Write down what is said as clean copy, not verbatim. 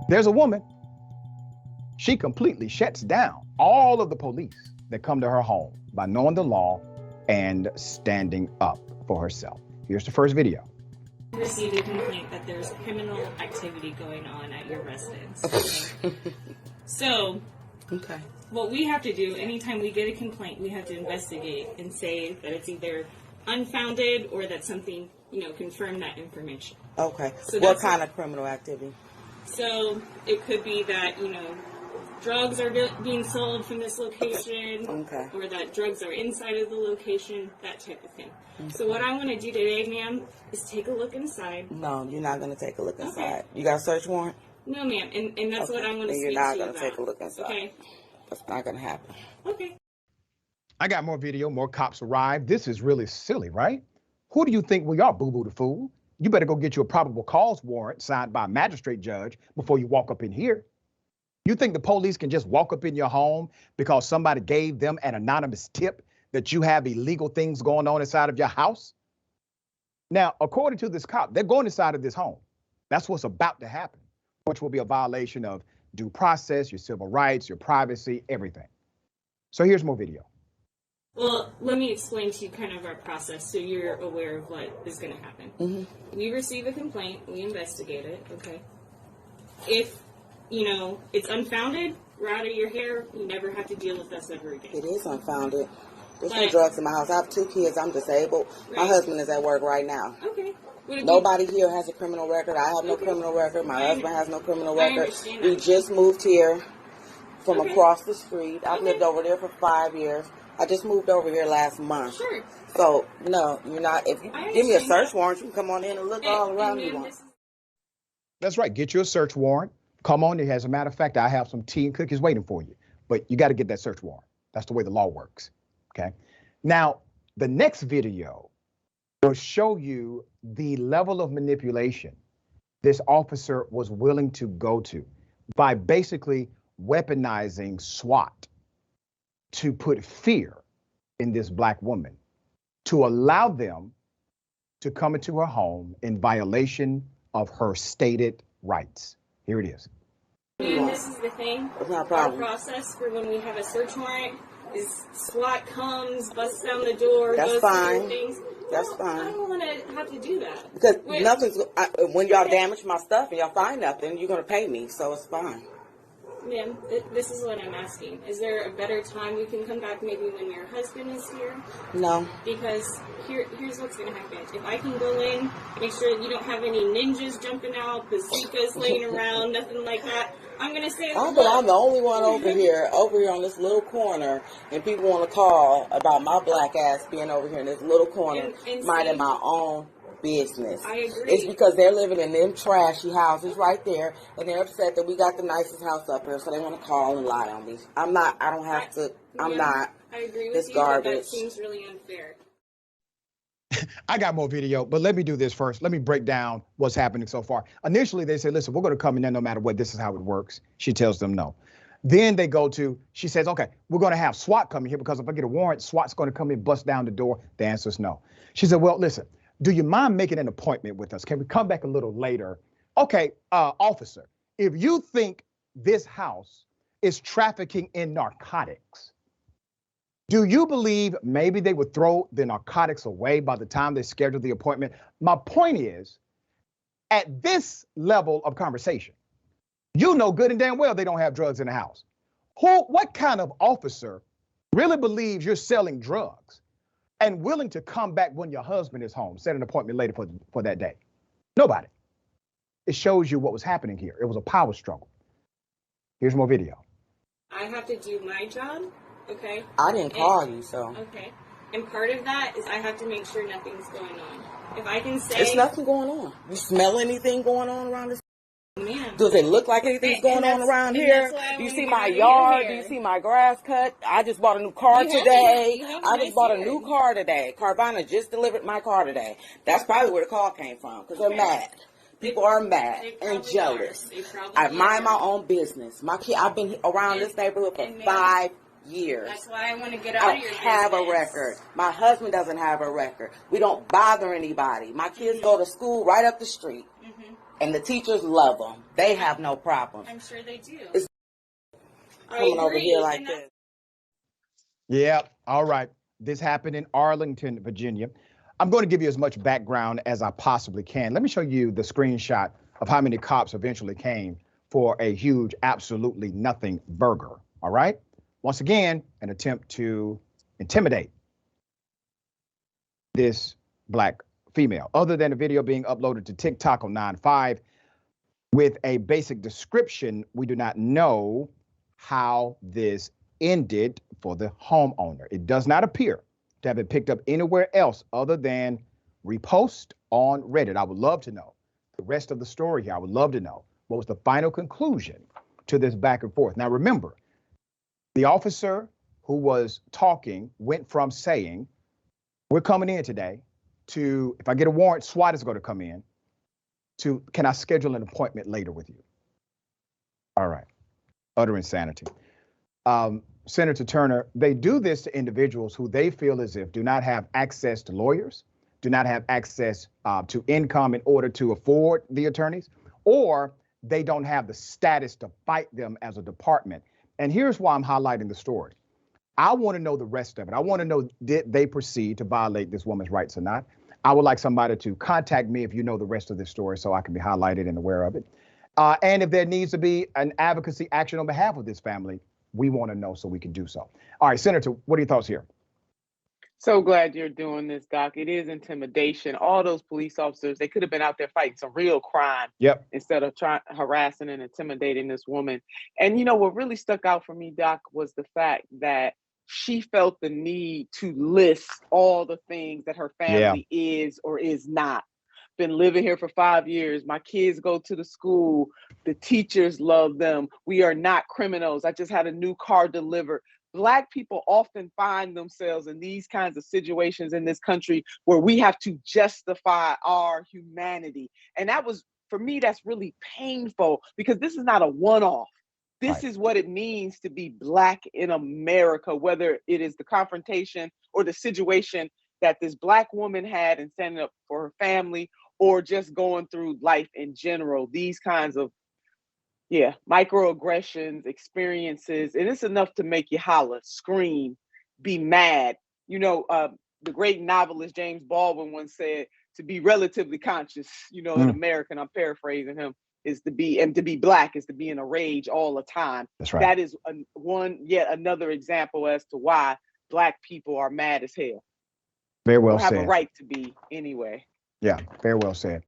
There's a woman. She completely shuts down all of the police that come to her home by knowing the law and standing up for herself. Here's the first video. Received a complaint that there's criminal activity going on at your residence. Okay? So, what we have to do, anytime we get a complaint, we have to investigate and say that it's either unfounded or that something, confirm that information. Okay. So what kind of criminal activity? So, it could be that, drugs are being sold from this location, or that drugs are inside of the location, that type of thing. So what I want to do today, ma'am, is take a look inside. No, you're not going to take a look inside. Okay. You got a search warrant? No, ma'am, and that's what I want to speak to you You're about. not going to take a look inside. Okay. That's not going to happen. Okay. I got more video, more cops arrived. This is really silly, right? Who do you think we are, boo-boo the fool? You better go get you a probable cause warrant signed by a magistrate judge before you walk up in here. You think the police can just walk up in your home because somebody gave them an anonymous tip that you have illegal things going on inside of your house? Now, according to this cop, they're going inside of this home. That's what's about to happen, which will be a violation of due process, your civil rights, your privacy, everything. So here's more video. Well, let me explain to you kind of our process so you're aware of what is going to happen. We receive a complaint, we investigate it, okay? If it's unfounded, we're out of your hair, you never have to deal with us ever again. It is unfounded. There's no drugs in my house. I have 2 kids. I'm disabled. Right. My husband is at work right now. Okay. Nobody here has a criminal record. I have no criminal record. My husband has no criminal record. We just moved here from across the street. I've lived over there for 5 years. I just moved over here last month. Sure. So, no, you're not. If you give me a search warrant, you can come on in and look all around you want. That's right. Get you a search warrant. Come on in. As a matter of fact, I have some tea and cookies waiting for you. But you got to get that search warrant. That's the way the law works. Okay. Now, the next video will show you the level of manipulation this officer was willing to go to by basically weaponizing SWAT to put fear in this black woman, to allow them to come into her home in violation of her stated rights. Here it is. And this is the thing. Our process for when we have a search warrant is SWAT comes, busts down the door, That's goes fine. through things. That's fine. I don't want to have to do that. Because when y'all damage my stuff and y'all find nothing, you're going to pay me, so it's fine. Ma'am, this is what I'm asking. Is there a better time we can come back, maybe when your husband is here? No. Because here's what's going to happen. If I can go in, make sure you don't have any ninjas jumping out, bazookas laying around, nothing like that, I'm going to say... I'm the only one over here on this little corner, and people want to call about my black ass being over here in this little corner, minding my own business. I agree. It's because they're living in them trashy houses right there, and they're upset that we got the nicest house up here, so they want to call and lie on me. I'm not. I agree with this you, garbage. But that seems really unfair. I got more video, but let me do this first. Let me break down what's happening so far. Initially, they said, listen, we're going to come in there no matter what. This is how it works. She tells them no. Then they go to, she says, okay, we're going to have SWAT come in here because if I get a warrant, SWAT's going to come in, bust down the door. The answer is no. She said, well, listen, do you mind making an appointment with us? Can we come back a little later? Okay, officer, if you think this house is trafficking in narcotics, do you believe maybe they would throw the narcotics away by the time they schedule the appointment? My point is, at this level of conversation, you know good and damn well they don't have drugs in the house. What kind of officer really believes you're selling drugs and willing to come back when your husband is home, set an appointment later for that day? Nobody. It shows you what was happening here. It was a power struggle. Here's more video. I have to do my job. Okay. I didn't call you, so. Okay. And part of that is I have to make sure nothing's going on. If I can say... There's nothing going on. You smell anything going on around this? Man. Does it look like anything's going on around here? Do you see my yard? Do you see my grass cut? I just bought a new car today. I just bought a new car today. Carvana just delivered my car today. That's probably where the call came from, because they're mad. People are mad and jealous. I mind my own business. I've been around this neighborhood for 5 years. That's why I want to get out of your business. I don't have a record. My husband doesn't have a record. We don't bother anybody. My kids go to school right up the street. And the teachers love them. They have no problem. I'm sure they do. It's coming over here like this. Yeah, all right. This happened in Arlington, Virginia. I'm going to give you as much background as I possibly can. Let me show you the screenshot of how many cops eventually came for a huge, absolutely nothing burger. All right. Once again, an attempt to intimidate this black female. Other than the video being uploaded to TikTok on 9/5 with a basic description, we do not know how this ended for the homeowner. It does not appear to have been picked up anywhere else other than repost on Reddit. I would love to know the rest of the story here. I would love to know what was the final conclusion to this back and forth. Now, remember, the officer who was talking went from saying, we're coming in today to, if I get a warrant, SWAT is going to come in, to, can I schedule an appointment later with you? All right. Utter insanity. Senator Turner, they do this to individuals who they feel as if do not have access to lawyers, do not have access to income in order to afford the attorneys, or they don't have the status to fight them as a department. And here's why I'm highlighting the story. I want to know the rest of it. I want to know, did they proceed to violate this woman's rights or not? I would like somebody to contact me if you know the rest of this story so I can be highlighted and aware of it. And if there needs to be an advocacy action on behalf of this family, we want to know so we can do so. All right, Senator, what are your thoughts here? So glad you're doing this, Doc. It is intimidation. All those police officers, they could have been out there fighting some real crime. Yep. Instead of harassing and intimidating this woman. And you know, what really stuck out for me, Doc, was the fact that she felt the need to list all the things that her family is or is not. Been living here for 5 years. My kids go to the school. The teachers love them. We are not criminals. I just had a new car delivered. Black people often find themselves in these kinds of situations in this country where we have to justify our humanity. And that was, for me, that's really painful because this is not a one-off. This is what it means to be Black in America, whether it is the confrontation or the situation that this Black woman had and standing up for her family, or just going through life in general. These kinds of microaggressions, experiences, and it's enough to make you holler, scream, be mad. You know, the great novelist James Baldwin once said, to be relatively conscious, you know, in America, and I'm paraphrasing him, is to be, and to be Black is to be in a rage all the time. That's right. That is yet another example as to why Black people are mad as hell. Very well said. Have a right to be anyway. Yeah, very well said.